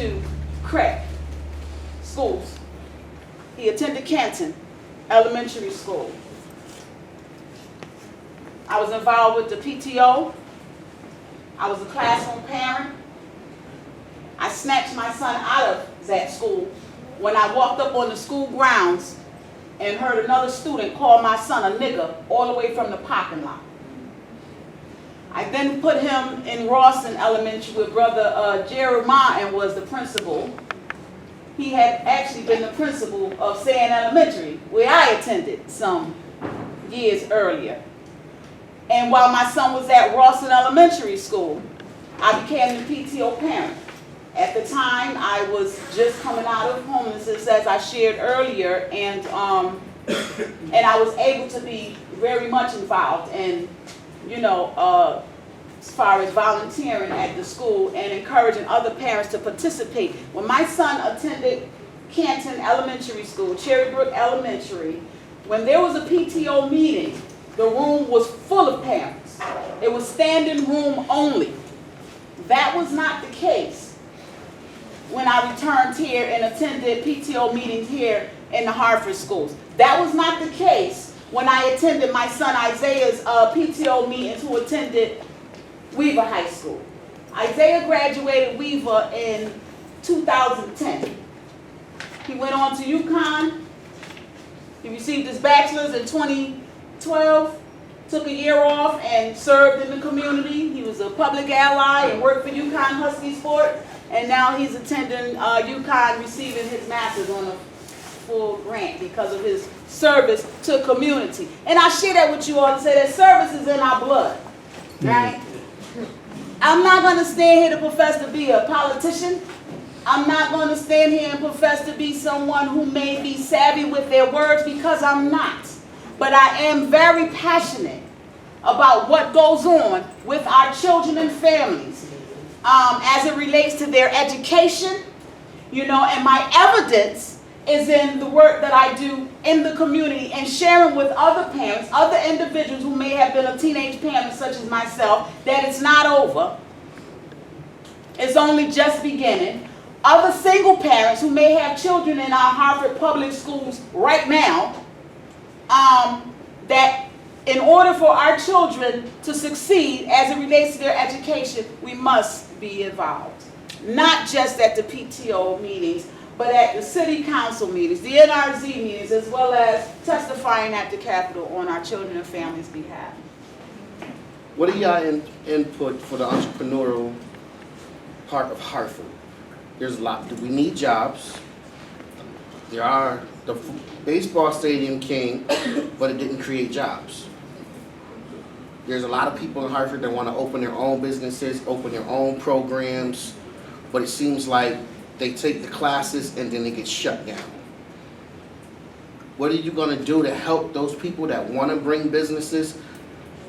to Craig schools. He attended Canton Elementary School. I was involved with the PTO. I was a classroom parent. I snatched my son out of that school when I walked up on the school grounds and heard another student call my son a nigger all the way from the parking lot. I then put him in Rawson Elementary where Brother Jerry Martin was the principal. He had actually been the principal of Sand Elementary, where I attended some years earlier. And while my son was at Rawson Elementary School, I became the PTO parent. At the time, I was just coming out of homelessness, as I shared earlier, and I was able to be very much involved in, as far as volunteering at the school and encouraging other parents to participate. When my son attended Canton Elementary School, Cherrybrook Elementary, when there was a PTO meeting, the room was full of parents. It was standing room only. That was not the case when I returned here and attended PTO meetings here in the Hartford schools. That was not the case when I attended my son Isaiah's PTO meetings who attended Weaver High School. Isaiah graduated Weaver in 2010. He went on to UConn. He received his bachelor's in 2012, took a year off and served in the community. He was a public ally and worked for UConn Husky Sport. And now he's attending UConn, receiving his master's on a full grant because of his service to community. And I share that with you all to say that service is in our blood, right? I'm not going to stand here to profess to be a politician. I'm not going to stand here and profess to be someone who may be savvy with their words, because I'm not. But I am very passionate about what goes on with our children and families as it relates to their education, and my evidence is in the work that I do in the community and sharing with other parents, other individuals who may have been a teenage parent such as myself, that it's not over. It's only just beginning. Other single parents who may have children in our Hartford public schools right now, that in order for our children to succeed as it relates to their education, we must be involved. Not just at the PTO meetings, but at the city council meetings, the NRZ meetings, as well as testifying at the Capitol on our children and families' behalf. What are y'all input for the entrepreneurial part of Hartford? There's a lot. We need jobs. The baseball stadium came, but it didn't create jobs. There's a lot of people in Hartford that want to open their own businesses, open their own programs, but it seems like they take the classes and then they get shut down. What are you going to do to help those people that want to bring businesses,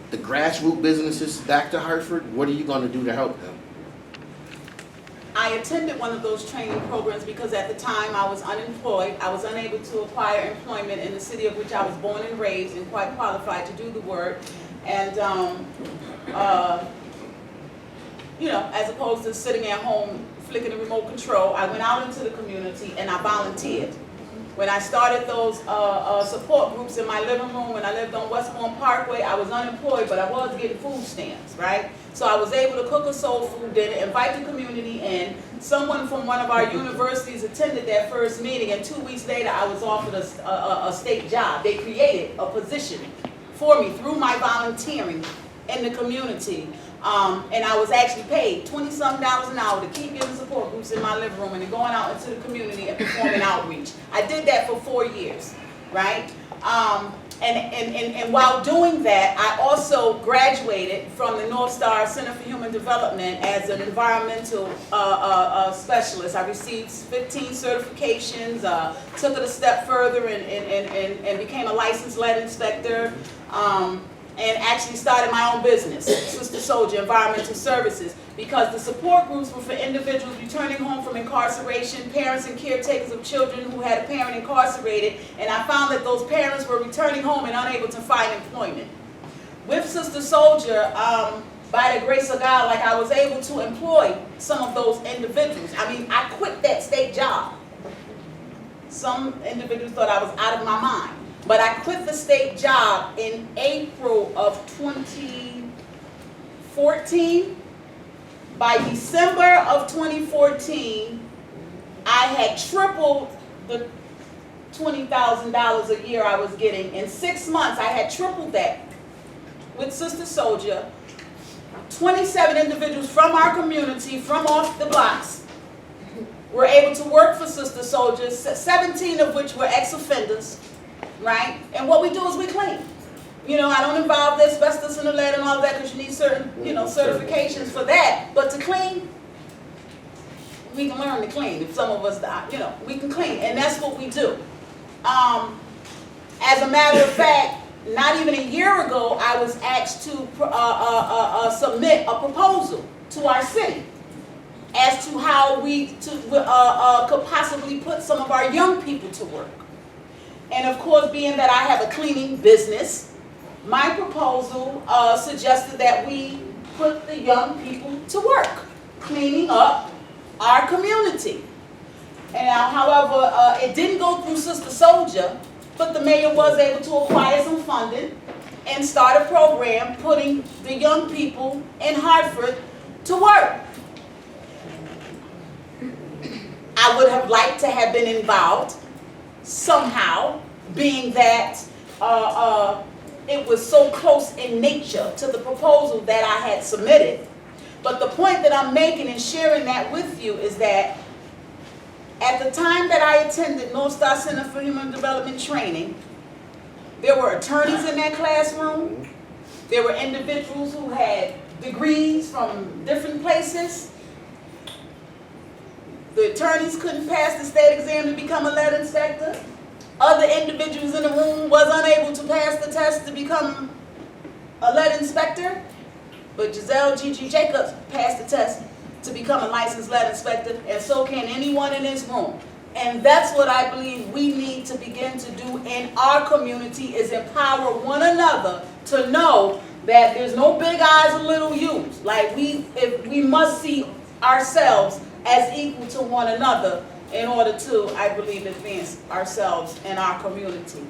the grassroots businesses, back to Hartford? What are you going to do to help them? I attended one of those training programs because at the time I was unemployed. I was unable to acquire employment in the city of which I was born and raised and quite qualified to do the work. And, as opposed to sitting at home flicking the remote control, I went out into the community and I volunteered. When I started those support groups in my living room when I lived on Westbourne Parkway, I was unemployed, but I was getting food stamps, right? So I was able to cook a soul food dinner, invite the community in. Someone from one of our universities attended that first meeting, and 2 weeks later I was offered a state job. They created a position for me through my volunteering in the community. And I was actually paid $20-something an hour to keep giving support groups in my living room and then going out into the community and performing outreach. I did that for 4 years, right? And while doing that, I also graduated from the North Star Center for Human Development as an environmental specialist. I received 15 certifications, took it a step further and became a licensed lead inspector. And actually started my own business, Sister Soldier Environmental Services, because the support groups were for individuals returning home from incarceration, parents and caretakers of children who had a parent incarcerated, and I found that those parents were returning home and unable to find employment. With Sister Soldier, by the grace of God, like I was able to employ some of those individuals. I mean, I quit that state job. Some individuals thought I was out of my mind. But I quit the state job in April of 2014. By December of 2014, I had tripled the $20,000 a year I was getting. In 6 months, I had tripled that with Sister Soldier. 27 individuals from our community, from off the blocks, were able to work for Sister Soldier, 17 of which were ex-offenders, right? And what we do is we clean. You know, I don't involve the asbestos and the lead and all of that because you need certain, you know, certifications for that. But to clean, we can learn to clean. If some of us, you know, we can clean. And that's what we do. As a matter of fact, not even a year ago, I was asked to submit a proposal to our city as to how we could possibly put some of our young people to work. And of course, being that I have a cleaning business, my proposal suggested that we put the young people to work, cleaning up our community. And however, it didn't go through Sister Soldier, but the mayor was able to acquire some funding and start a program putting the young people in Hartford to work. I would have liked to have been involved somehow, being that it was so close in nature to the proposal that I had submitted. But the point that I'm making in sharing that with you is that at the time that I attended North Star Center for Human Development Training, there were attorneys in that classroom. There were individuals who had degrees from different places. The attorneys couldn't pass the state exam to become a lead inspector. Other individuals in the room was unable to pass the test to become a lead inspector. But Giselle Gigi Jacobs passed the test to become a licensed lead inspector, and so can anyone in this room. And that's what I believe we need to begin to do in our community, is empower one another to know that there's no big eyes and little U's. Like we must see ourselves as equal to one another in order to, I believe, advance ourselves and our community.